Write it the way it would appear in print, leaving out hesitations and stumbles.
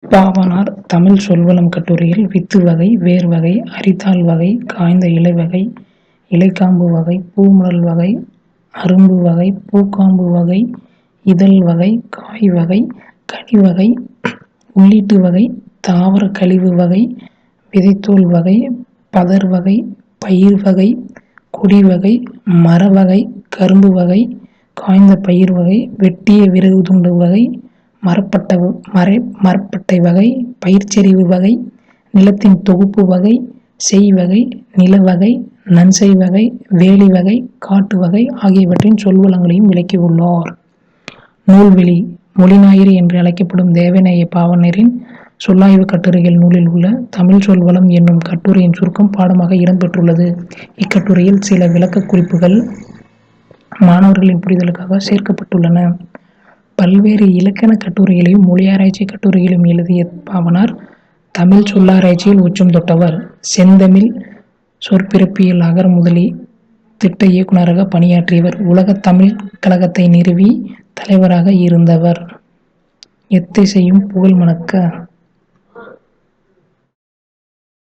பாவாணர் தமிழ் சொல்வளம் கட்டுரையில் வித்து வகை, வேர் வகை, அரிதாள் வகை, காய்ந்த இலை வகை, இலைக்காம்பு வகை, பூமடல் வகை, அரும்பு வகை, பூக்காம்பு வகை, இதழ் வகை, காய் வகை, கனி வகை, உள்ளீட்டு வகை, தாவர கழிவு வகை, விதைத்தோல் வகை, பதர் வகை, பயிர் வகை, கொடி வகை, மர வகை, கரும்பு வகை, காய்ந்த பயிர் வகை, வெட்டிய விறகு துண்டு வகை, மரப்பட்டை வகை, பயிர்ச்செறிவு வகை, நிலத்தின் தொகுப்பு வகை, செய் வகை, நில வகை, நன்செய் வகை, வேலி வகை, காட்டு வகை ஆகியவற்றின் சொல்வளங்களையும் விளக்கியுள்ளார். நூல்வெளி மொழிஞாயிறு என்று அழைக்கப்படும் தேவநேய பாவாணரின் சொல்லாய்வு கட்டுரைகள் நூலில் உள்ள தமிழ் சொல்வளம் என்னும் கட்டுரையின் சுருக்கம் பாடமாக இடம்பெற்றுள்ளது. இக்கட்டுரையில் சில விளக்க குறிப்புகள் மாணவர்களின் புரிதலுக்காக சேர்க்கப்பட்டுள்ளன. பல்வேறு இலக்கண கட்டுரைகளையும் மொழியாராய்ச்சி கட்டுரைகளையும் எழுதிய பாவாணர் தமிழ் சொல்லாராய்ச்சியில் உச்சம் தொட்டவர். செந்தமிழ் சொற்பிறப்பியல் அகர முதலி திட்ட இயக்குநராக பணியாற்றியவர். உலகத் தமிழ் கழகத்தை நிறுவி தலைவராக இருந்தவர். எத்திசையும் புகழ் மணக்க